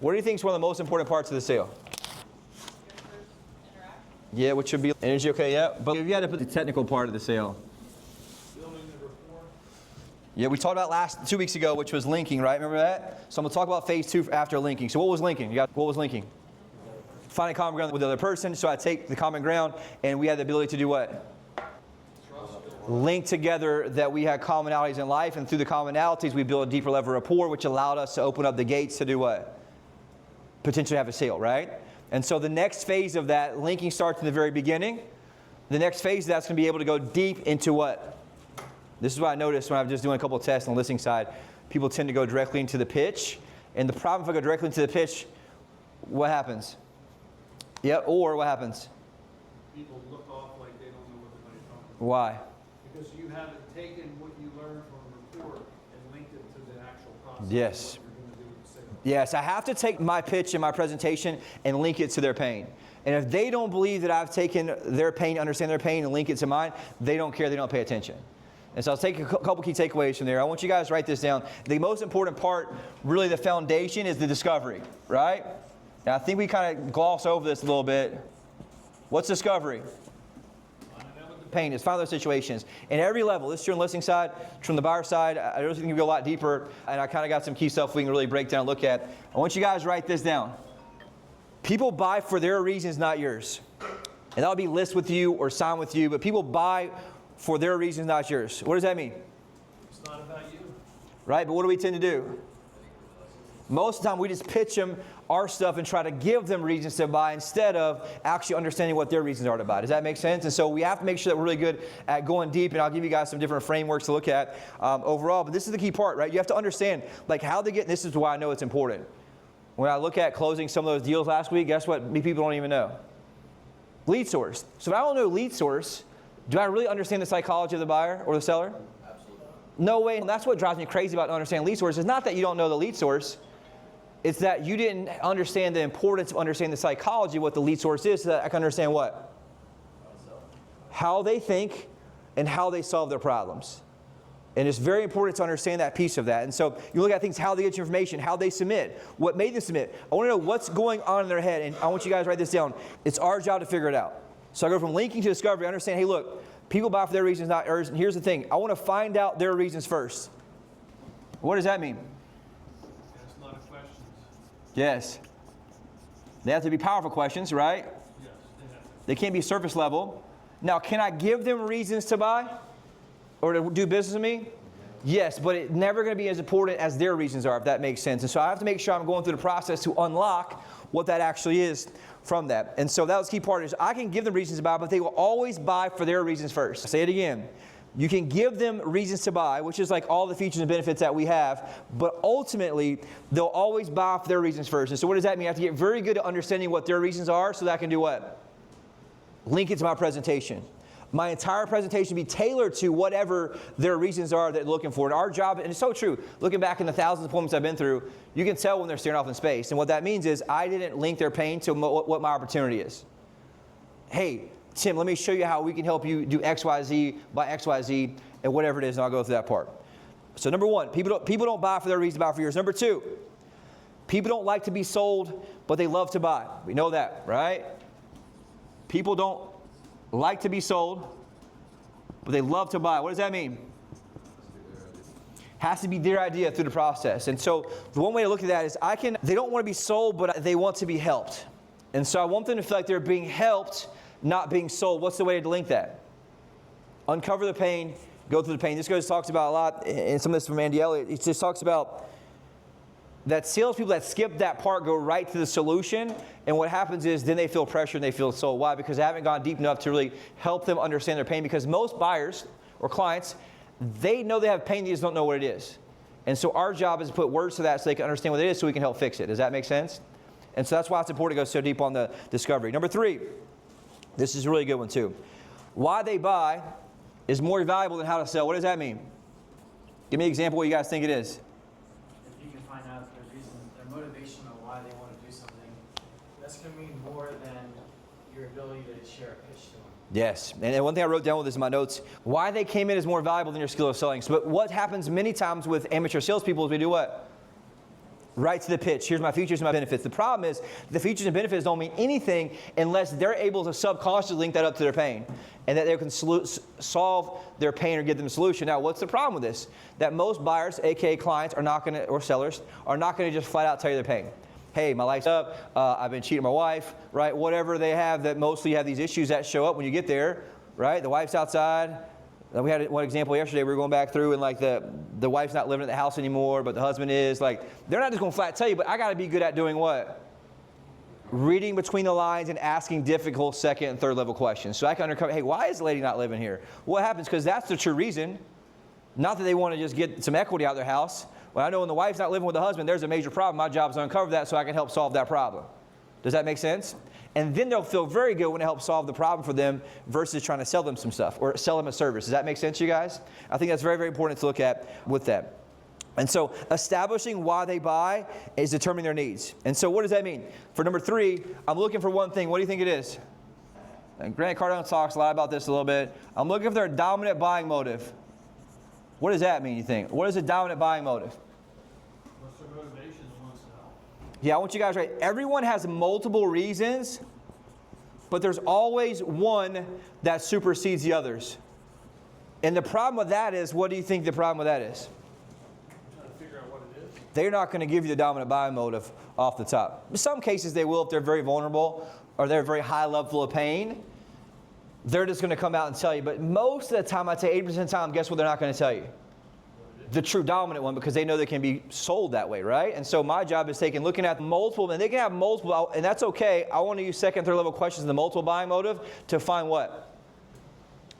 What do you think is one of the most important parts of the sale? Yeah, which should be energy, okay, yeah. But if you had to put the technical part of the sale. Building the rapport. Yeah, we talked about 2 weeks ago, which was linking, right? Remember that? So I'm going to talk about phase 2 after linking. So what was linking? What was linking? Finding common ground with the other person. So I take the common ground, and we had the ability to do what? Link together that we had commonalities in life, and through the commonalities we build a deeper level of rapport, which allowed us to open up the gates to do what? Potentially have a sale, right? And so the next phase of that, linking starts in the very beginning. The next phase, that's going to be able to go deep into what? This is what I noticed when I was just doing a couple of tests on the listing side. People tend to go directly into the pitch. And the problem if I go directly into the pitch, what happens? Yeah, or what happens? People look off like they don't know what they're talking about. Why? Because you haven't taken what you learned from a report and linked it to the actual process. Yes. What you're going to do with the sale. Yes, I have to take my pitch and my presentation and link it to their pain. And if they don't believe that I've taken their pain, understand their pain, and link it to mine, they don't care, they don't pay attention. And so I'll take a couple key takeaways from there. I want you guys to write this down. The most important part, really the foundation, is the discovery, right? Now I think we kind of gloss over this a little bit. What's discovery? Pain is find those situations. In every level, this is your listing side, from the buyer side, I really think we can go a lot deeper, and I kind of got some key stuff we can really break down and look at. I want you guys to write this down. People buy for their reasons, not yours. And that'll be list with you or sign with you, but people buy for their reasons, not yours. What does that mean? It's not about you. Right, but what do we tend to do? Most of the time we just pitch them our stuff and try to give them reasons to buy instead of actually understanding what their reasons are to buy. Does that make sense? And so we have to make sure that we're really good at going deep, and I'll give you guys some different frameworks to look at overall. But this is the key part, right? You have to understand like how they get, this is why I know it's important. When I look at closing some of those deals last week, guess what? People don't even know. Lead source. So if I don't know lead source, do I really understand the psychology of the buyer or the seller? Absolutely. No way. And that's what drives me crazy about understanding lead source. It's not that you don't know the lead source. It's that you didn't understand the importance of understanding the psychology of what the lead source is so that I can understand what? How they think and how they solve their problems. And it's very important to understand that piece of that. And so you look at things, how they get your information, how they submit, what made them submit. I want to know what's going on in their head, and I want you guys to write this down. It's our job to figure it out. So I go from linking to discovery. I understand, hey, look, people buy for their reasons, not yours. And here's the thing. I want to find out their reasons first. What does that mean? Ask a lot of questions. Yes. They have to be powerful questions, right? Yes, they have to. They can't be surface level. Now, can I give them reasons to buy or to do business with me? Yes, but it's never going to be as important as their reasons are, if that makes sense. And so I have to make sure I'm going through the process to unlock what that actually is from that. And so that was the key part is I can give them reasons to buy, but they will always buy for their reasons first. I'll say it again. You can give them reasons to buy, which is like all the features and benefits that we have, but ultimately, they'll always buy for their reasons first. And so what does that mean? I have to get very good at understanding what their reasons are so that I can do what? Link it to my presentation. My entire presentation be tailored to whatever their reasons are that they're looking for. And our job, and it's so true, looking back in the thousands of appointments I've been through, you can tell when they're staring off in space. And what that means is I didn't link their pain to what my opportunity is. Hey, Tim, let me show you how we can help you do X, Y, Z by X, Y, Z, and whatever it is, and I'll go through that part. So number one, people don't buy for their reasons, buy for yours. Number two, people don't like to be sold, but they love to buy. We know that, right? People don't like to be sold, but they love to buy. What does that mean? Has to be their idea through the process. And so the one way to look at that is they don't want to be sold, but they want to be helped. And so I want them to feel like they're being helped, not being sold. What's the way to link that? Uncover the pain, go through the pain. This talks about a lot, and some of this from Andy Elliott. It just talks about that salespeople that skip that part go right to the solution, and what happens is then they feel pressure and they feel sold. Why? Because they haven't gone deep enough to really help them understand their pain, because most buyers or clients, they know they have pain, they just don't know what it is. And so our job is to put words to that so they can understand what it is so we can help fix it. Does that make sense? And so that's why it's important to go so deep on the discovery. Number three, this is a really good one too. Why they buy is more valuable than how to sell. What does that mean? Give me an example of what you guys think it is. If you can find out their reason, their motivation on why they want to do something, that's going to mean more than your ability to share a pitch to them. Yes, and one thing I wrote down with this in my notes, why they came in is more valuable than your skill of selling. So, but what happens many times with amateur salespeople is we do what? Right to the pitch. Here's my features and my benefits. The problem is the features and benefits don't mean anything unless they're able to subconsciously link that up to their pain and that they can solve their pain or give them a solution. Now, what's the problem with this? That most buyers, aka clients, are not going to, or sellers, are not going to just flat out tell you their pain. Hey, my life's up. I've been cheating my wife, right? Whatever they have that mostly have these issues that show up when you get there, right? The wife's outside. We had one example yesterday. We were going back through and like the wife's not living at the house anymore, but the husband is. Like, they're not just going to flat tell you, but I got to be good at doing what? Reading between the lines and asking difficult second and third level questions. So I can uncover, hey, why is the lady not living here? What happens? Because that's the true reason. Not that they want to just get some equity out of their house. When I know when the wife's not living with the husband, there's a major problem. My job is to uncover that so I can help solve that problem. Does that make sense? And then they'll feel very good when it helps solve the problem for them versus trying to sell them some stuff or sell them a service. Does that make sense, you guys? I think that's very, very important to look at with that. And so establishing why they buy is determining their needs. And so what does that mean? For number 3, I'm looking for one thing. What do you think it is? And Grant Cardone talks a lot about this a little bit. I'm looking for their dominant buying motive. What does that mean, you think? What is a dominant buying motive? What's their motivation to want to sell? Yeah, I want you guys right. Everyone has multiple reasons, but there's always one that supersedes the others. And the problem with that is, what do you think the problem with that is? Trying to figure out what it is. They're not going to give you the dominant buying motive off the top. In some cases they will if they're very vulnerable or they're very high level of pain. They're just going to come out and tell you. But most of the time, I'd say 80% of the time, guess what they're not going to tell you? The true dominant one, because they know they can be sold that way, right? And so my job is looking at multiple, and they can have multiple, and that's okay. I want to use second, third level questions in the multiple buying motive to find what?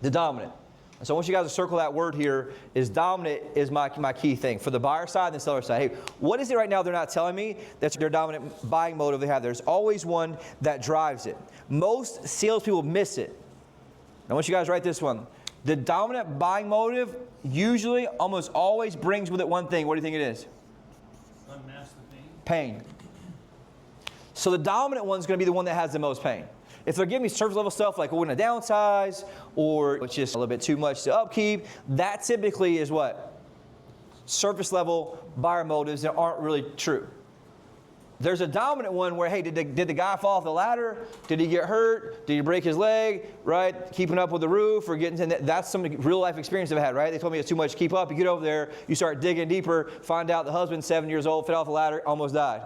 The dominant. And so I want you guys to circle that word here, is dominant is my key thing. For the buyer side and the seller side. Hey, what is it right now they're not telling me that's their dominant buying motive they have? There's always one that drives it. Most salespeople miss it. I want you guys to write this one. The dominant buying motive usually almost always brings with it one thing. What do you think it is? Unmask the pain. Pain. So the dominant one's going to be the one that has the most pain. If they're giving me surface level stuff like we're going to downsize or it's just a little bit too much to upkeep, that typically is what? Surface level buyer motives that aren't really true. There's a dominant one where, hey, did the guy fall off the ladder? Did he get hurt? Did he break his leg? Right? Keeping up with the roof or getting to that's some real life experience I've had, right? They told me it's too much to keep up. You get over there, you start digging deeper, find out the husband's 7 years old, fell off the ladder, almost died.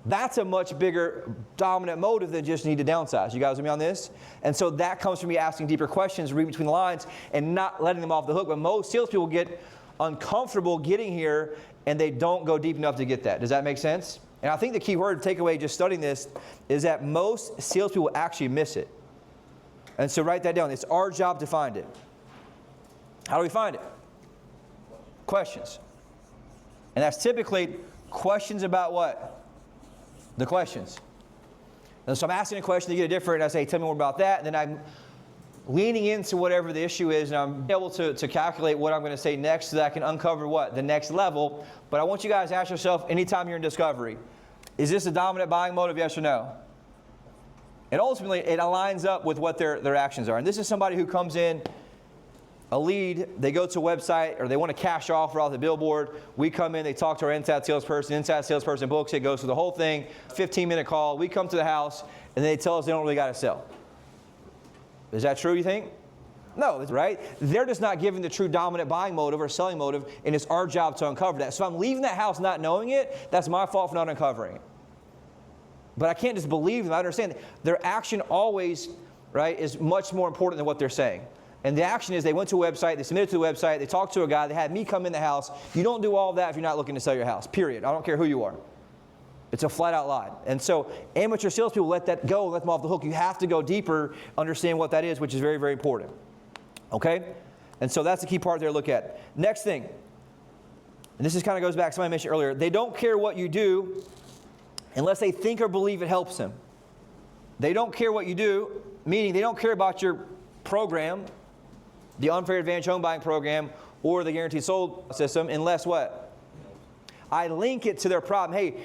That's a much bigger dominant motive than just need to downsize. You guys with me on this? And so that comes from me asking deeper questions, reading between the lines, and not letting them off the hook. But most salespeople get uncomfortable getting here, and they don't go deep enough to get that. Does that make sense? And I think the key word to take away just studying this is that most salespeople actually miss it. And so write that down. It's our job to find it. How do we find it? Questions. And that's typically questions about what? The questions. And so I'm asking a question to get a different, and I say, tell me more about that. And then I'm leaning into whatever the issue is, and I'm able to calculate what I'm going to say next so that I can uncover what? The next level. But I want you guys to ask yourself anytime you're in discovery, is this a dominant buying motive, yes or no? And ultimately, it aligns up with what their actions are. And this is somebody who comes in, a lead, they go to a website, or they want to cash offer off the billboard. We come in, they talk to our inside salesperson books it, goes through the whole thing, 15-minute call. We come to the house, and they tell us they don't really got to sell. Is that true, you think? No, right? They're just not giving the true dominant buying motive or selling motive, and it's our job to uncover that. So if I'm leaving that house not knowing it, that's my fault for not uncovering it. But I can't just believe them. I understand their action always, right, is much more important than what they're saying. And the action is they went to a website, they submitted to the website, they talked to a guy, they had me come in the house. You don't do all of that if you're not looking to sell your house, period. I don't care who you are. It's a flat out lie. And so amateur salespeople let that go, let them off the hook. You have to go deeper, understand what that is, which is very, very important. Okay? And so that's the key part there to look at. Next thing, and this is kind of goes back to something I mentioned earlier, they don't care what you do unless they think or believe it helps them. They don't care what you do, meaning they don't care about your program, the Unfair Advantage Home Buying Program, or the Guaranteed Sold System, unless what? I link it to their problem. Hey,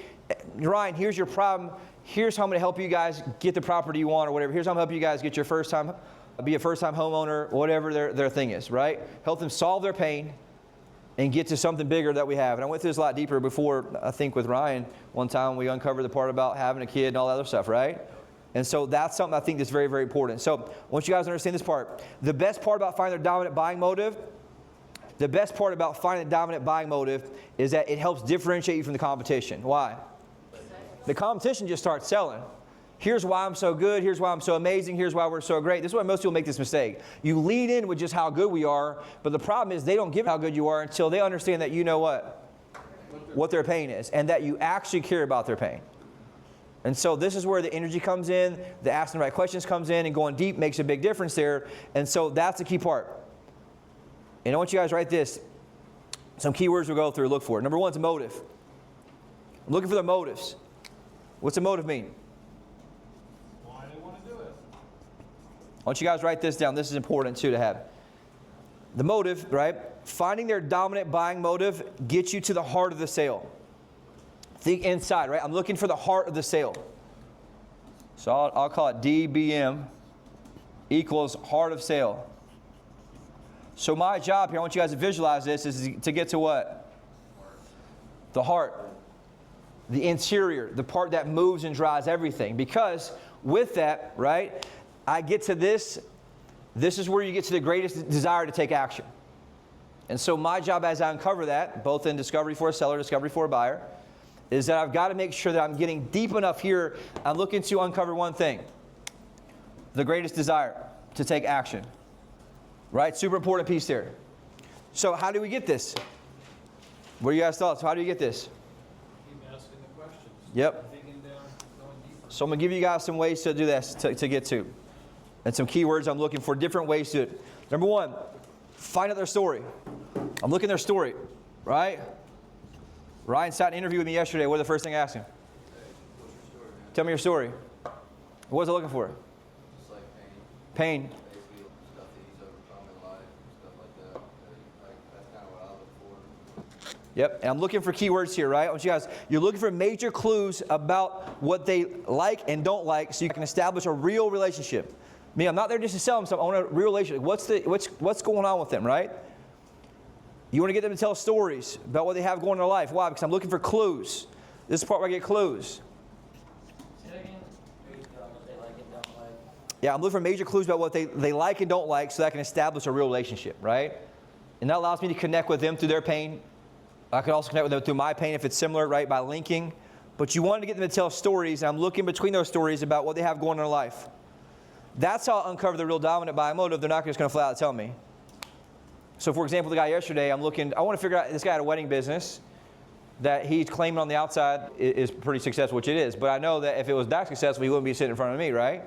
Ryan, here's your problem. Here's how I'm going to help you guys get the property you want or whatever. Here's how I'm going to help you guys get your first-time, be a first-time homeowner, whatever their thing is, right? Help them solve their pain and get to something bigger that we have. And I went through this a lot deeper before, I think with Ryan, one time we uncovered the part about having a kid and all that other stuff, right? And so that's something I think that's very, very important. So I want you guys to understand this part. The best part about finding their dominant buying motive, is that it helps differentiate you from the competition. Why? The competition just starts selling. Here's why I'm so good. Here's why I'm so amazing. Here's why we're so great. This is why most people make this mistake. You lead in with just how good we are, but the problem is they don't give how good you are until they understand that you know what their pain is, and that you actually care about their pain. And so this is where the energy comes in, the asking the right questions comes in, and going deep makes a big difference there. And so that's the key part. And I want you guys to write this. Some keywords we'll go through, look for. Number one is motive. I'm looking for the motives. What's a motive mean? Why they want to do it. I want you guys to write this down. This is important too to have. The motive, right? Finding their dominant buying motive gets you to the heart of the sale. Think inside, right? I'm looking for the heart of the sale. So I'll call it DBM equals heart of sale. So my job here, I want you guys to visualize this, is to get to what? The heart. The interior, the part that moves and drives everything. Because with that, right, I get to this. This is where you get to the greatest desire to take action. And so my job as I uncover that, both in discovery for a seller, discovery for a buyer, is that I've got to make sure that I'm getting deep enough here. I'm looking to uncover one thing. The greatest desire to take action. Right? Super important piece there. So how do we get this? What are you guys' thoughts? How do you get this? Keep asking the questions. Yep. Digging down, going deeper. So I'm going to give you guys some ways to do this, to get to. And some keywords I'm looking for, different ways to do it. Number one, find out their story. I'm looking at their story, right? Ryan sat and interviewed with me yesterday. What was the first thing I asked him? Hey, what's your story, man? Tell me your story. What was I looking for? Just like Pain. pain. Basically, stuff that he's overcome in life, stuff like that. That's kind of what I look for. Yep, and I'm looking for keywords here, right? I want you guys, you're looking for major clues about what they like and don't like so you can establish a real relationship. I mean, I'm not there just to sell them something. I want a real relationship. What's going on with them, right? You want to get them to tell stories about what they have going in their life. Why? Because I'm looking for clues. This is the part where I get clues. Say that again. What they like and don't like. Yeah, I'm looking for major clues about what they like and don't like so that I can establish a real relationship, right? And that allows me to connect with them through their pain. I can also connect with them through my pain if it's similar, right, by linking. But you want to get them to tell stories, and I'm looking between those stories about what they have going in their life. That's how I'll uncover the real dominant buying motive. They're not just going to flat out tell me. So, for example, the guy yesterday, I want to figure out, this guy had a wedding business that he's claiming on the outside is pretty successful, which it is. But I know that if it was that successful, he wouldn't be sitting in front of me, right?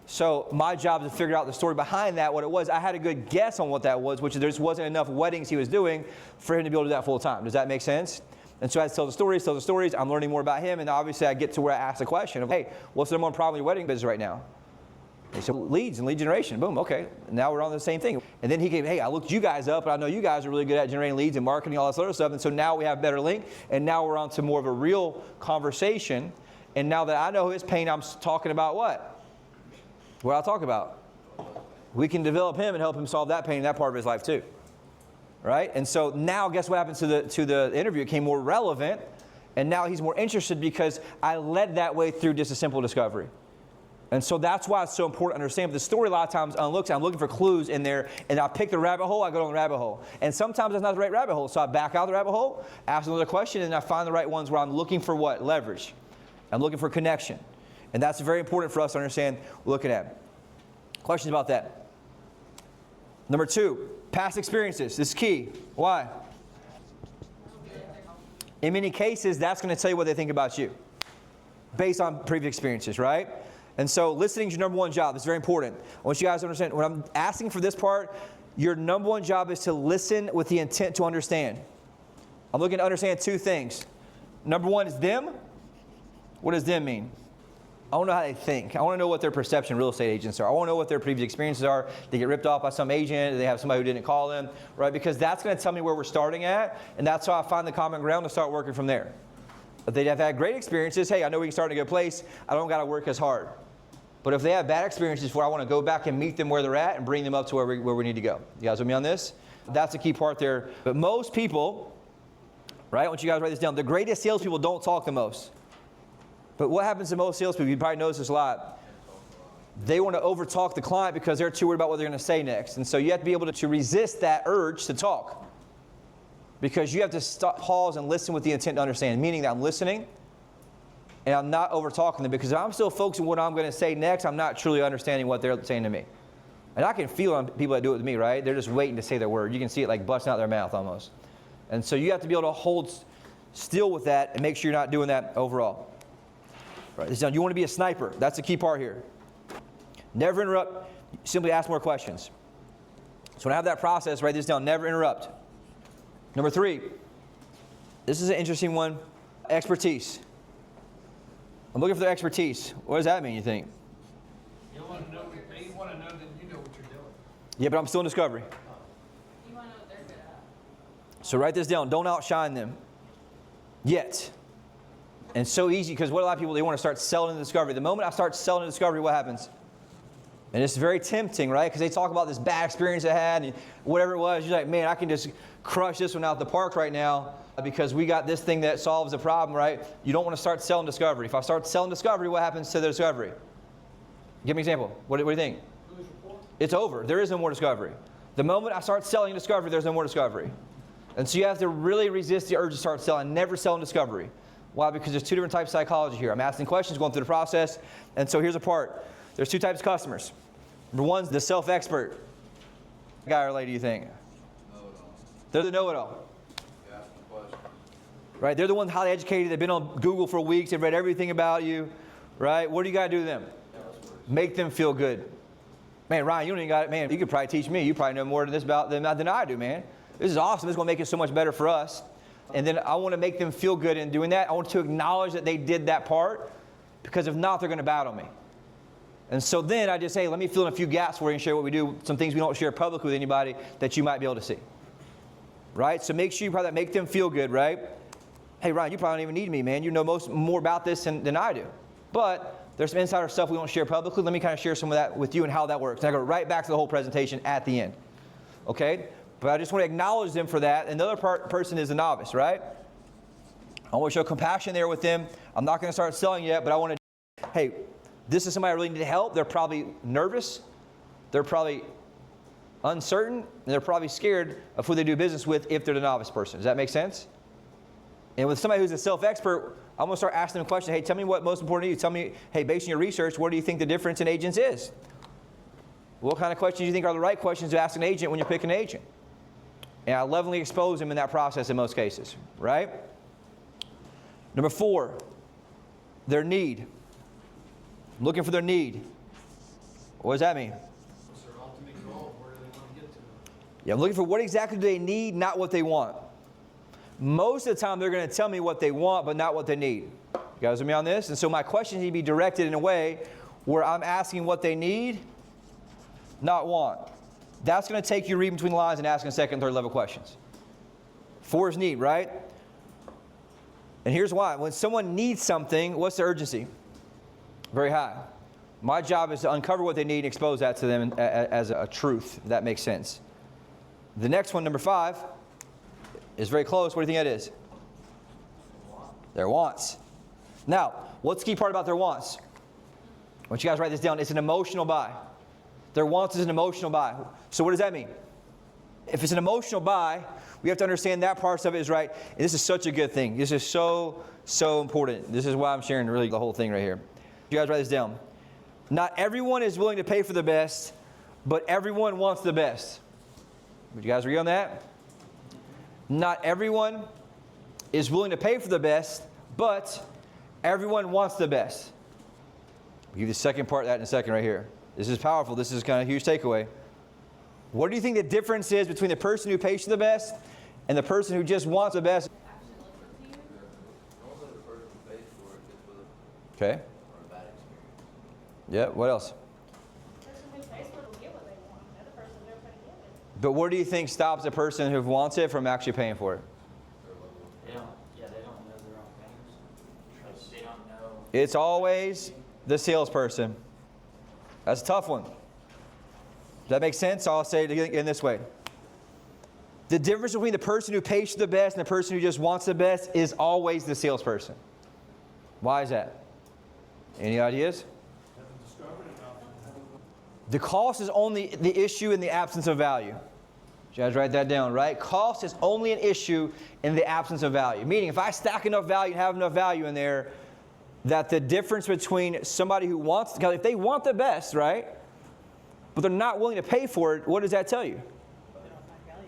So my job is to figure out the story behind that, what it was. I had a good guess on what that was, which there just wasn't enough weddings he was doing for him to be able to do that full time. Does that make sense? And so I tell the stories. I'm learning more about him, and obviously I get to where I ask the question of, hey, what's the number one problem in your wedding business right now? He said, leads and lead generation. Boom, okay. Now we're on the same thing. And then he came, hey, I looked you guys up, and I know you guys are really good at generating leads and marketing, all this other stuff. And so now we have better link, and now we're on to more of a real conversation. And now that I know his pain, I'm talking about what? What I'll talk about. We can develop him and help him solve that pain in that part of his life too. Right? And so now guess what happens to the interview? It became more relevant, and now he's more interested because I led that way through just a simple discovery. And so that's why it's so important to understand. But the story a lot of times unlooks, I'm looking for clues in there, and I pick the rabbit hole, I go down the rabbit hole. And sometimes that's not the right rabbit hole. So I back out of the rabbit hole, ask another question, and I find the right ones where I'm looking for what? Leverage. I'm looking for connection. And that's very important for us to understand looking at. Questions about that? Number 2, past experiences. This is key. Why? In many cases, that's going to tell you what they think about you based on previous experiences, right? And so listening is your number one job. It's very important. I want you guys to understand, when I'm asking for this part, your number one job is to listen with the intent to understand. I'm looking to understand 2 things. Number 1 is them. What does them mean? I want to know how they think. I want to know what their perception real estate agents are. I want to know what their previous experiences are. They get ripped off by some agent. They have somebody who didn't call them, right? Because that's going to tell me where we're starting at, and that's how I find the common ground to start working from there. If they have had great experiences, hey, I know we can start in a good place. I don't got to work as hard. But if they have bad experiences where I want to go back and meet them where they're at and bring them up to where we need to go. You guys with me on this? That's a key part there. But most people, right, I want you guys to write this down. The greatest salespeople don't talk the most. But what happens to most salespeople, you probably notice this a lot, they want to overtalk the client because they're too worried about what they're going to say next. And so you have to be able to resist that urge to talk. Because you have to stop, pause and listen with the intent to understand, meaning that I'm listening and I'm not over-talking them, because if I'm still focusing on what I'm going to say next, I'm not truly understanding what they're saying to me. And I can feel on people that do it with me, right? They're just waiting to say their word. You can see it like busting out their mouth almost. And so you have to be able to hold still with that and make sure you're not doing that overall. Write this down. You want to be a sniper. That's the key part here. Never interrupt. Simply ask more questions. So when I have that process, write this down. Never interrupt. Number 3. This is an interesting one. Expertise. I'm looking for their expertise. What does that mean, you think? You want to know, they want to know that you know what you're doing. Yeah, but I'm still in discovery. You want to know what they're good at. So write this down. Don't outshine them yet. And so easy, because what a lot of people, they want to start selling in discovery. The moment I start selling in discovery, what happens? And it's very tempting, right? Because they talk about this bad experience I had and whatever it was. You're like, man, I can just crush this one out the park right now because we got this thing that solves the problem, right? You don't want to start selling discovery. If I start selling discovery, what happens to the discovery? Give me an example. What do you think? It's over. There is no more discovery. The moment I start selling discovery, there's no more discovery. And so you have to really resist the urge to start selling. Never sell in discovery. Why? Because there's 2 different types of psychology here. I'm asking questions, going through the process. And so here's a part. There's 2 types of customers. Number 1's the self-expert. Guy or lady, you think? Know-it-all. They're the know-it-all. You ask them questions. Right? They're the ones highly educated. They've been on Google for weeks. They've read everything about you. Right? What do you got to do to them? Make them feel good. Man, Ryan, you don't even got it. Man, you could probably teach me. You probably know more about them than I do, man. This is awesome. This is going to make it so much better for us. And then I want to make them feel good in doing that. I want to acknowledge that they did that part, because if not, they're going to battle me. And so then I just say, let me fill in a few gaps for you and share what we do, some things we don't share publicly with anybody that you might be able to see. Right? So make sure you probably make them feel good, right? Hey, Ryan, you probably don't even need me, man. You know more about this than I do. But there's some insider stuff we don't share publicly. Let me kind of share some of that with you and how that works. And I go right back to the whole presentation at the end. Okay? But I just want to acknowledge them for that. And the other person is a novice, right? I want to show compassion there with them. I'm not going to start selling yet, but I want to, hey, this is somebody I really need help. They're probably nervous. They're probably uncertain. And they're probably scared of who they do business with if they're the novice person. Does that make sense? And with somebody who's a self-expert, I'm going to start asking them a question. Hey, tell me what most important to you. Tell me, hey, based on your research, what do you think the difference in agents is? What kind of questions do you think are the right questions to ask an agent when you're picking an agent? And I lovingly expose them in that process in most cases, right? Number 4, their need. I'm looking for their need. What does that mean? What's their ultimate goal? Where do they want to get to? Yeah, I'm looking for what exactly do they need, not what they want. Most of the time, they're going to tell me what they want, but not what they need. You guys with me on this? And so my questions need to be directed in a way where I'm asking what they need, not want. That's going to take you reading between the lines and asking 2nd and 3rd level questions. 4 is need, right? And here's why. When someone needs something, what's the urgency? Very high. My job is to uncover what they need and expose that to them as a truth, if that makes sense. The next one, number 5, is very close. What do you think that is? Their wants. Now, what's the key part about their wants? I want you guys to write this down. It's an emotional buy. Their wants is an emotional buy. So what does that mean? If it's an emotional buy, we have to understand that part of it is right. And this is such a good thing. This is so important. This is why I'm sharing really the whole thing right here. You guys write this down. Not everyone is willing to pay for the best, but everyone wants the best. Would you guys agree on that? Not everyone is willing to pay for the best, but everyone wants the best. I'll give you the second part of that in a second right here. This is powerful. This is kind of a huge takeaway. What do you think the difference is between the person who pays for the best and the person who just wants the best? Normally the person who pays for it gets with it Okay. or a bad experience. Yeah, what else? The person who pays for it will get what they want. The other person, they're going to give it. But what do you think stops the person who wants it from actually paying for it? They don't know their own things. They don't know. It's always the salesperson. That's a tough one. Does that make sense? I'll say it in this way. The difference between the person who pays for the best and the person who just wants the best is always the salesperson. Why is that? Any ideas? The cost is only the issue in the absence of value. You guys write that down, right? Cost is only an issue in the absence of value. Meaning, if I stack enough value and have enough value in there, that the difference between somebody who wants, because if they want the best, right, but they're not willing to pay for it, what does that tell you?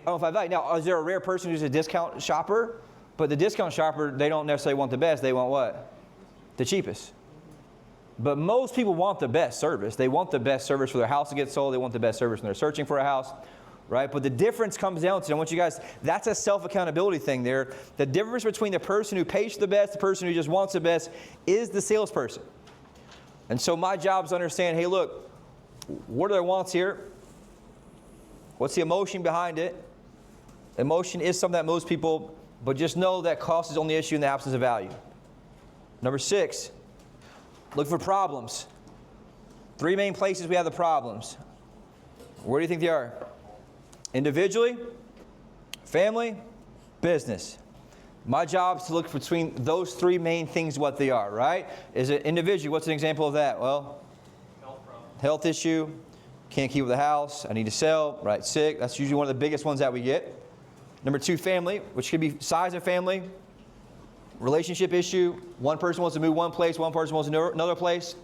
I don't find value. Now, is there a rare person who's a discount shopper? But the discount shopper, they don't necessarily want the best. They want what? The cheapest. But most people want the best service. They want the best service for their house to get sold. They want the best service when they're searching for a house, right? But the difference comes down to, I want you guys, that's a self-accountability thing there. The difference between the person who pays for the best, the person who just wants the best, is the salesperson. And so my job is to understand, hey, look, what are their wants here? What's the emotion behind it? Emotion is something that most people, but just know that cost is only an issue in the absence of value. Number 6, look for problems. 3 main places we have the problems. Where do you think they are? Individually, family, business. My job is to look between those 3 main things what they are, right? Is it individually? What's an example of that? Well, health issue, can't keep the house, I need to sell, right? Sick. That's usually one of the biggest ones that we get. Number 2, family, which could be size of family. Relationship issue, one person wants to move one place, one person wants to move another place,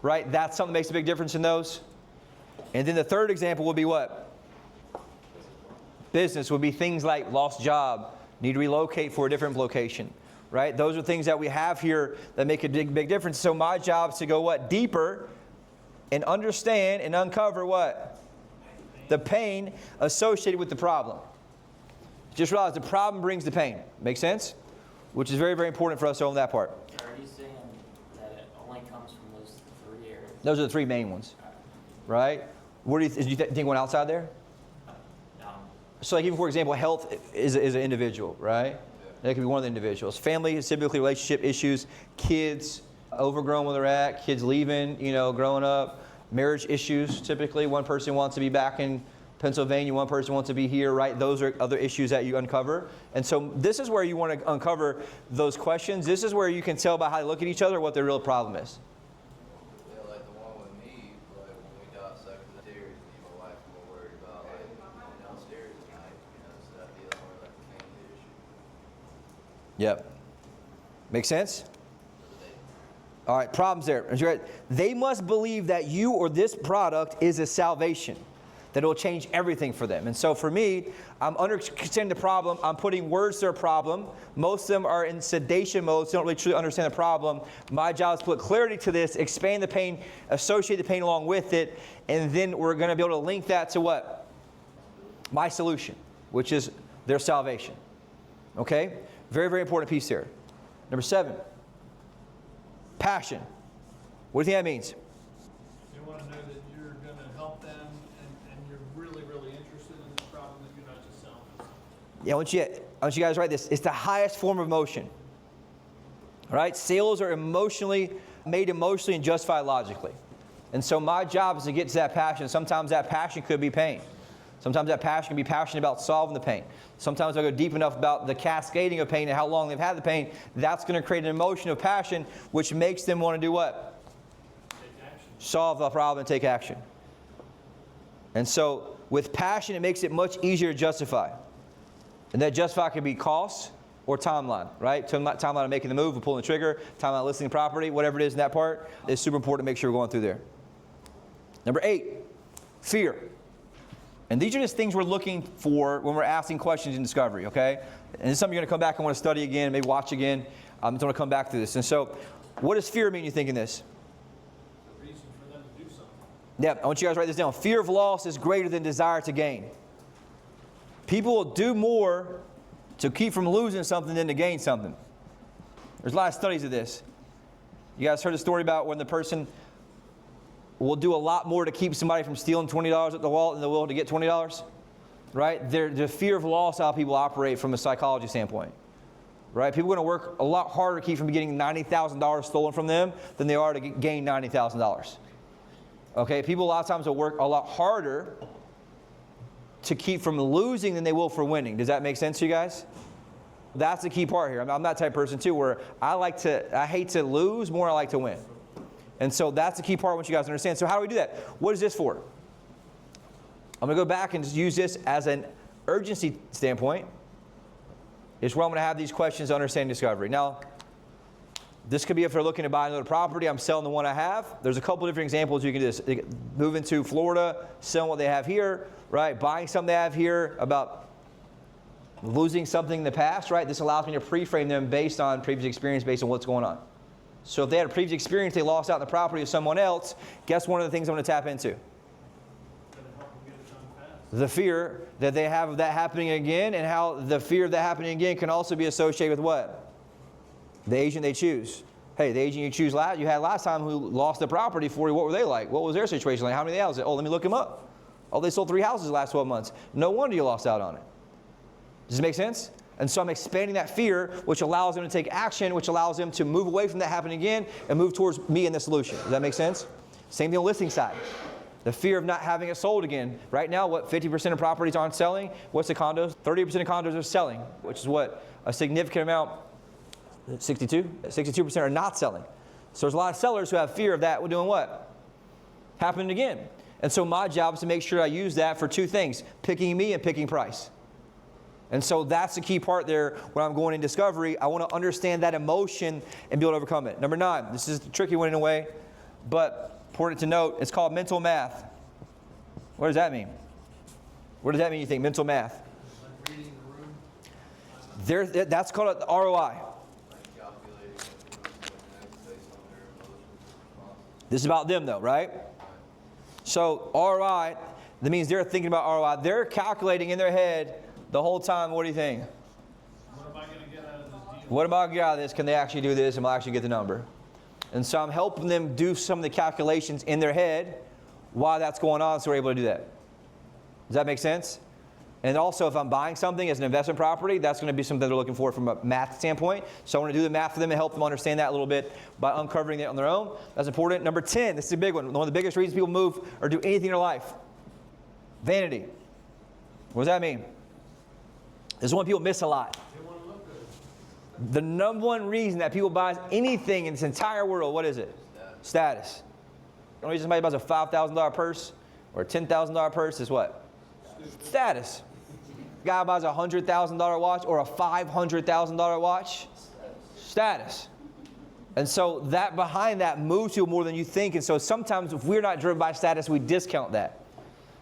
right? That's something that makes a big difference in those. And then the 3rd example would be what? Business would be things like lost job, need to relocate for a different location, right? Those are things that we have here that make a big difference. So my job is to go what? Deeper and understand and uncover what? The pain associated with the problem. Just realize the problem brings the pain. Make sense? Which is very, very important for us to own that part. Are you saying that it only comes from those 3 areas? Those are the 3 main ones, right? What do you think one outside there? No. So like even for example, health is an individual, right? That could be one of the individuals. Family is typically relationship issues. Kids, overgrown where they're at. Kids leaving, growing up. Marriage issues, typically. One person wants to be back in Pennsylvania, one person wants to be here, right? Those are other issues that you uncover. And so this is where you want to uncover those questions. This is where you can tell by how they look at each other what their real problem is. Yeah, like the one with me, like when we got stuck in the stairs, me and my wife were worried about like going downstairs at night, so that'd be more like a family issue. Yep. Make sense? All right, problems there. They must believe that you or this product is a salvation, that it will change everything for them. And so for me, I'm understanding the problem. I'm putting words to their problem. Most of them are in sedation mode, so they don't really truly understand the problem. My job is to put clarity to this, expand the pain, associate the pain along with it, and then we're going to be able to link that to what? My solution, which is their salvation. Okay? Very, very important piece here. Number 7, passion. What do you think that means? They want to know that you're going to help them and you're really, really interested in this problem, that you're not just selling them. Yeah, I want you guys to write this. It's the highest form of emotion. All right? Sales are made emotionally and justified logically. And so my job is to get to that passion. Sometimes that passion could be pain. Sometimes that passion can be passionate about solving the pain. Sometimes I go deep enough about the cascading of pain and how long they've had the pain. That's going to create an emotion of passion, which makes them want to do what? Take action. Solve the problem and take action. And so with passion, it makes it much easier to justify. And that justify can be cost or timeline, right? Timeline of making the move, of pulling the trigger, timeline of listing the property, whatever it is in that part, is super important to make sure we're going through there. Number 8, fear. And these are just things we're looking for when we're asking questions in discovery, okay? And this is something you're going to come back and want to study again, maybe watch again. I'm going to come back to this. And so, what does fear mean, you think, in this? The reason for them to do something. Yeah, I want you guys to write this down. Fear of loss is greater than desire to gain. People will do more to keep from losing something than to gain something. There's a lot of studies of this. You guys heard a story about when the person will do a lot more to keep somebody from stealing $20 at the wallet than they will to get $20, right? The fear of loss, how people operate from a psychology standpoint, right? People are going to work a lot harder to keep from getting $90,000 stolen from them than they are to gain $90,000. Okay, people a lot of times will work a lot harder to keep from losing than they will for winning. Does that make sense to you guys? That's the key part here. I'm that type of person too, where I hate to lose more than I like to win. And so that's the key part I want you guys to understand. So how do we do that? What is this for? I'm going to go back and just use this as an urgency standpoint. It's where I'm going to have these questions to understand discovery. Now, this could be if they're looking to buy another property. I'm selling the one I have. There's a couple different examples you can do this. Move into Florida, selling what they have here, right? Buying something they have here, about losing something in the past, right? This allows me to pre-frame them based on previous experience, based on what's going on. So if they had a previous experience, they lost out on the property of someone else, guess one of the things I'm going to tap into? The fear that they have of that happening again, and how the fear of that happening again can also be associated with what? The agent they choose. Hey, the agent you had last time who lost the property for you, what were they like? What was their situation like? How many houses? Oh, let me look them up. Oh, they sold 3 houses the last 12 months. No wonder you lost out on it. Does it make sense? And so I'm expanding that fear, which allows them to take action, which allows them to move away from that happening again and move towards me and the solution. Does that make sense? Same thing on the listing side. The fear of not having it sold again. Right now, what, 50% of properties aren't selling? What's the condos? 30% of condos are selling, which is what? A significant amount, 62% are not selling. So there's a lot of sellers who have fear of that. We're doing what? Happening again. And so my job is to make sure I use that for 2 things, picking me and picking price. And so that's the key part there when I'm going in discovery. I want to understand that emotion and be able to overcome it. Number 9, this is the tricky one in a way, but important to note, it's called mental math. What does that mean? What does that mean, you think, mental math? Like reading the room. That's called an ROI. This is about them though, right? So ROI, that means they're thinking about ROI. They're calculating in their head the whole time. What do you think? What am I going to get out of this deal? What am I going to get out of this? Can they actually do this? Am I actually get the number? And so I'm helping them do some of the calculations in their head while that's going on, so we're able to do that. Does that make sense? And also, if I'm buying something as an investment property, that's going to be something they're looking for from a math standpoint. So I want to do the math for them and help them understand that a little bit by uncovering it on their own. That's important. Number 10, this is a big one. One of the biggest reasons people move or do anything in their life. Vanity. What does that mean? This is one people miss a lot. They want to look good. The number one reason that people buy anything in this entire world, what is it? Status. The only reason somebody buys a $5,000 purse or a $10,000 purse is what? Status. Guy buys a $100,000 watch or a $500,000 watch. Status. And so that behind that moves you more than you think. And so sometimes if we're not driven by status, we discount that.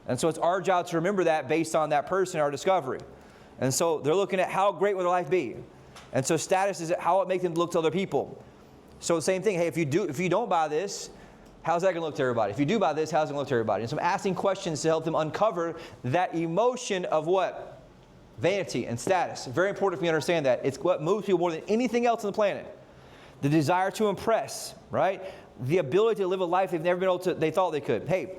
And so it's our job to remember that based on that person, our discovery. And so they're looking at how great will their life be. And so status is how it makes them look to other people. So the same thing, hey, if you don't buy this, how's that going to look to everybody? If you do buy this, how's it going to look to everybody? And so I'm asking questions to help them uncover that emotion of what? Vanity and status. Very important if we understand that. It's what moves people more than anything else on the planet. The desire to impress, right? The ability to live a life they've never been able to, they thought they could. Hey,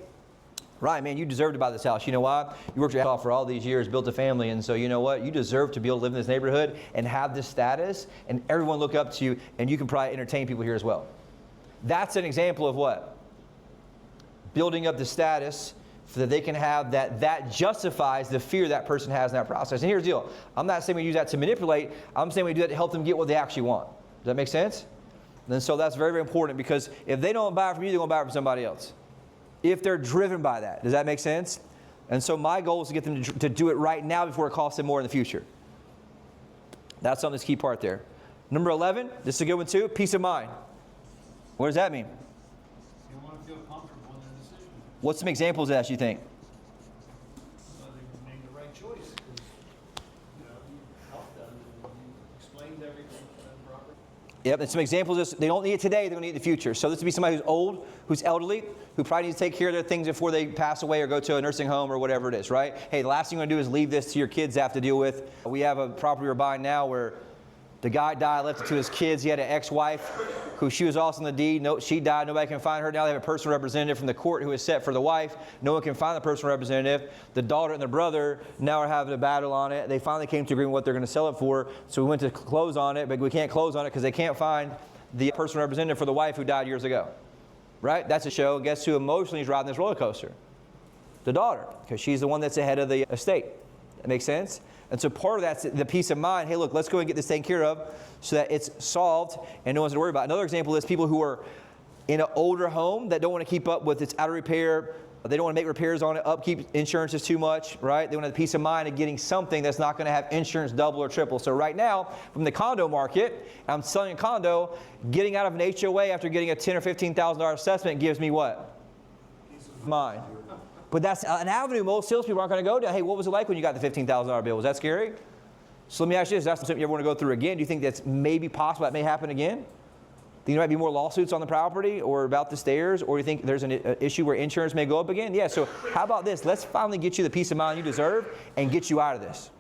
Ryan, man, you deserve to buy this house. You know why? You worked your ass off for all these years, built a family, and so you know what? You deserve to be able to live in this neighborhood and have this status, and everyone look up to you, and you can probably entertain people here as well. That's an example of what? Building up the status so that they can have that justifies the fear that person has in that process. And here's the deal. I'm not saying we use that to manipulate. I'm saying we do that to help them get what they actually want. Does that make sense? And so that's very, very important, because if they don't buy it from you, they're going to buy it from somebody else. If they're driven by that. Does that make sense? And so my goal is to get them to do it right now before it costs them more in the future. That's on this key part there. Number 11, this is a good one too, peace of mind. What does that mean? You want to feel comfortable in their decision. What's some examples of that, you think? So they make the right choice, because you help them and you explained everything to them properly. Yep, and some examples of this, they don't need it today, they're going to need it in the future. So this would be somebody who's old, who's elderly, who probably needs to take care of their things before they pass away or go to a nursing home or whatever it is, right? Hey, the last thing you're going to do is leave this to your kids to have to deal with. We have a property we're buying now where the guy died, left it to his kids. He had an ex-wife who she was also in the deed. No, she died. Nobody can find her. Now they have a personal representative from the court who is set for the wife. No one can find the personal representative. The daughter and the brother now are having a battle on it. They finally came to agreement what they're going to sell it for. So we went to close on it, but we can't close on it because they can't find the personal representative for the wife who died years ago. Right? That's a show. Guess who emotionally is riding this roller coaster? The daughter, because she's the one that's the head of the estate. That makes sense? And so part of that's the peace of mind. Hey, look, let's go and get this taken care of so that it's solved and no one's to worry about it. Another example is people who are in an older home that don't want to keep up with its out of repair. They don't want to make repairs on it. Upkeep insurance is too much, right? They want to have the peace of mind of getting something that's not going to have insurance double or triple. So right now, from the condo market, I'm selling a condo. Getting out of an HOA after getting a $10,000 or $15,000 assessment gives me what? Peace of Mind. But that's an avenue most salespeople aren't going to go down. Hey, what was it like when you got the $15,000 bill? Was that scary? So let me ask you this. That's something you ever want to go through again. Do you think that's maybe possible that may happen again? Think there might be more lawsuits on the property or about the stairs, or you think there's an issue where insurance may go up again? Yeah, so how about this? Let's finally get you the peace of mind you deserve and get you out of this.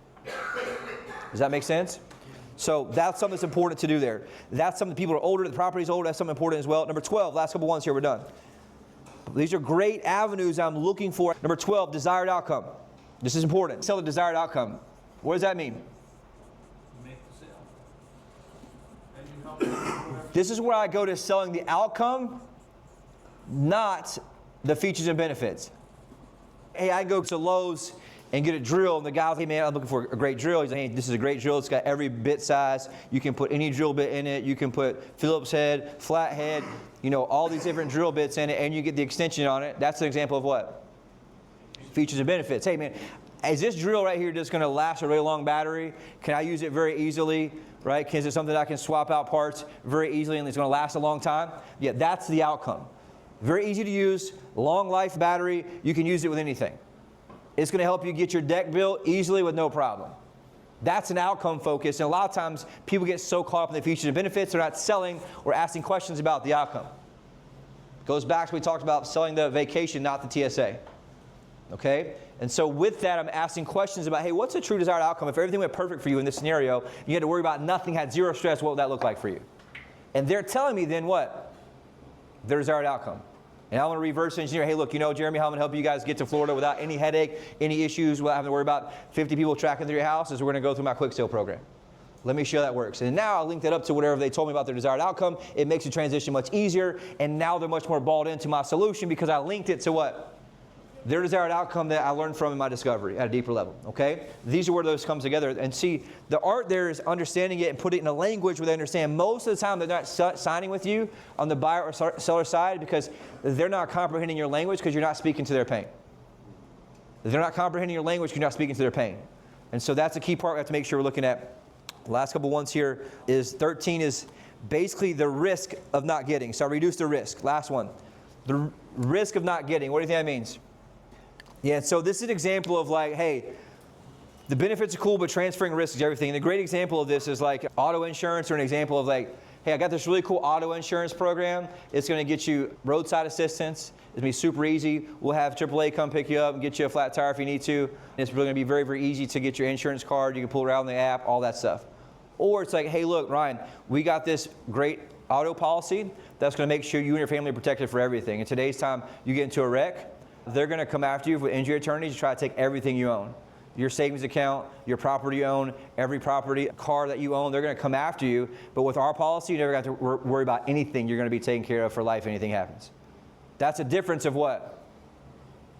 Does that make sense? So that's something that's important to do there. That's something people are older, the property's older, that's something important as well. Number 12, last couple ones here, we're done. These are great avenues I'm looking for. Number 12, desired outcome. This is important. Sell the desired outcome. What does that mean? make the sale. And you help them with whatever. This is where I go to selling the outcome, not the features and benefits. Hey, I go to Lowe's and get a drill, and the guy, hey man, I'm looking for a great drill. He's like, hey, this is a great drill. It's got every bit size. You can put any drill bit in it. You can put Phillips head, flat head, you know, all these different drill bits in it, and you get the extension on it. That's an example of what? Features and benefits. Hey man, is this drill right here just going to last a really long battery? Can I use it very easily? Right? Is it something that I can swap out parts very easily and it's going to last a long time? Yeah, that's the outcome. Very easy to use, long life battery. You can use it with anything. It's going to help you get your deck built easily with no problem. That's an outcome focus. And a lot of times people get so caught up in the features and benefits, they're not selling or asking questions about the outcome. Goes back to what we talked about selling the vacation, not the TSA. Okay? And so with that, I'm asking questions about, hey, what's a true desired outcome? If everything went perfect for you in this scenario, you had to worry about nothing, had zero stress, what would that look like for you? And they're telling me then what? Their desired outcome. And I want to reverse engineer, hey, look, you know, Jeremy, how I'm going to help you guys get to Florida without any headache, any issues, without having to worry about 50 people tracking through your house, is we're going to go through my quick sale program. Let me show you how that works. And now I'll link that up to whatever they told me about their desired outcome. It makes the transition much easier. And now they're much more bought into my solution because I linked it to what? Their desired outcome that I learned from in my discovery at a deeper level, okay? These are where those come together. And see, the art there is understanding it and putting it in a language where they understand. Most of the time, they're not signing with you on the buyer or seller side because they're not comprehending your language because you're not speaking to their pain. They're not comprehending your language because you're not speaking to their pain. And so that's a key part we have to make sure we're looking at. The last couple ones here is 13 is basically the risk of not getting. So I reduce the risk. Last one. The risk of not getting. What do you think that means? Yeah, so this is an example of like, hey, the benefits are cool, but transferring risk is everything. And a great example of this is like auto insurance, or an example of like, hey, I got this really cool auto insurance program. It's going to get you roadside assistance. It's going to be super easy. We'll have AAA come pick you up and get you a flat tire if you need to. And it's really going to be very, very easy to get your insurance card. You can pull it out on the app, all that stuff. Or it's like, hey, look, Ryan, we got this great auto policy that's going to make sure you and your family are protected for everything. In today's time, you get into a wreck, they're going to come after you with injury attorneys to try to take everything you own. Your savings account, your property you own, every property, car that you own, they're going to come after you. But with our policy, you never got to worry about anything. You're going to be taken care of for life if anything happens. That's a difference of what?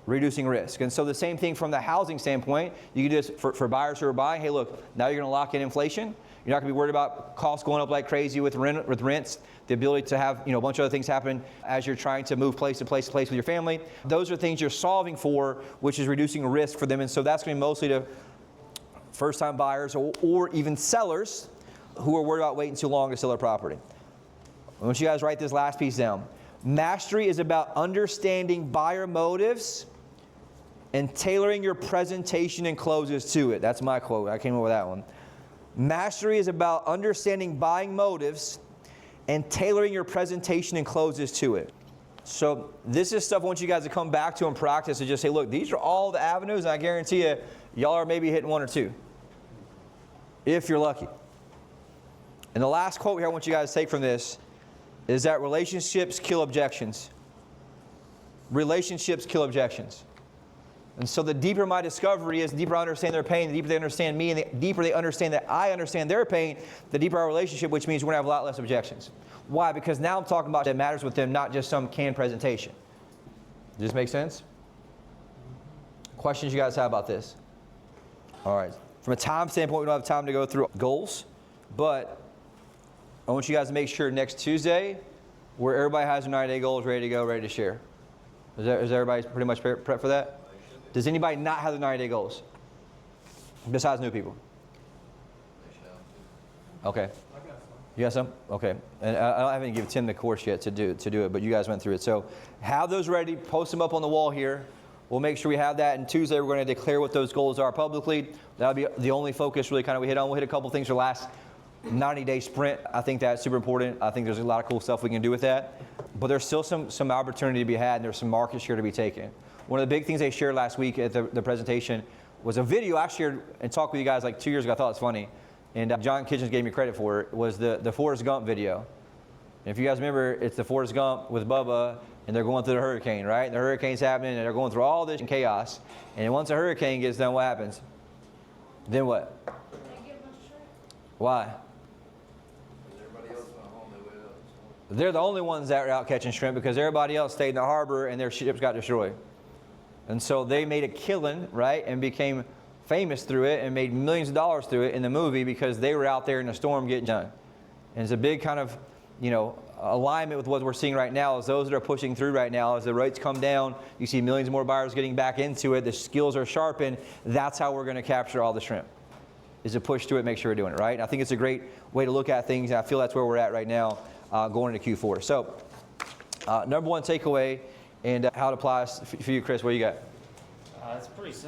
Reducing risk. And so the same thing from the housing standpoint, you can do this for buyers who are buying. Hey, look, now you're going to lock in inflation. You're not going to be worried about costs going up like crazy with rents, the ability to have a bunch of other things happen as you're trying to move place to place to place with your family. Those are things you're solving for, which is reducing risk for them. And so that's going to be mostly to first-time buyers or even sellers who are worried about waiting too long to sell their property. I want you guys to write this last piece down. Mastery is about understanding buyer motives and tailoring your presentation and closes to it. That's my quote. I came up with that one. Mastery is about understanding buying motives and tailoring your presentation and closes to it. So this is stuff I want you guys to come back to and practice and just say, look, these are all the avenues, and I guarantee you, y'all are maybe hitting one or two, if you're lucky. And the last quote here I want you guys to take from this is that relationships kill objections. Relationships kill objections. And so the deeper my discovery is, the deeper I understand their pain, the deeper they understand me, and the deeper they understand that I understand their pain, the deeper our relationship, which means we're going to have a lot less objections. Why? Because now I'm talking about that matters with them, not just some canned presentation. Does this make sense? Questions you guys have about this? All right. From a time standpoint, we don't have time to go through goals, but I want you guys to make sure next Tuesday, where everybody has their 90-day goals ready to go, ready to share. Is everybody pretty much prepped for that? Does anybody not have the 90-day goals? Besides new people? Okay. You got some? Okay. And I haven't given Tim the course yet to do it, but you guys went through it. So have those ready. Post them up on the wall here. We'll make sure we have that. And Tuesday, we're going to declare what those goals are publicly. That'll be the only focus really kind of we hit on. We'll hit a couple things for last 90-day sprint. I think that's super important. I think there's a lot of cool stuff we can do with that. But there's still some opportunity to be had, and there's some market share to be taken. One of the big things they shared last week at the presentation was a video I shared and talked with you guys like 2 years ago. I thought it was funny. And John Kitchens gave me credit for it. Was the Forrest Gump video. And if you guys remember, it's the Forrest Gump with Bubba, and they're going through the hurricane, right? And the hurricane's happening, and they're going through all this chaos. And once the hurricane gets done, what happens? Then what? They give us shrimp. Why? Everybody else went home, they went up. They're the only ones that were out catching shrimp because everybody else stayed in the harbor and their ships got destroyed. And so they made a killing, right, and became famous through it and made millions of dollars through it in the movie because they were out there in the storm getting done. And it's a big kind of, alignment with what we're seeing right now is those that are pushing through right now. As the rates come down, you see millions more buyers getting back into it. The skills are sharpened. That's how we're going to capture all the shrimp, is to push through it, make sure we're doing it, right? And I think it's a great way to look at things, and I feel that's where we're at right now going into Q4. So number one takeaway and how it applies for you, Chris, what you got? It's pretty simple.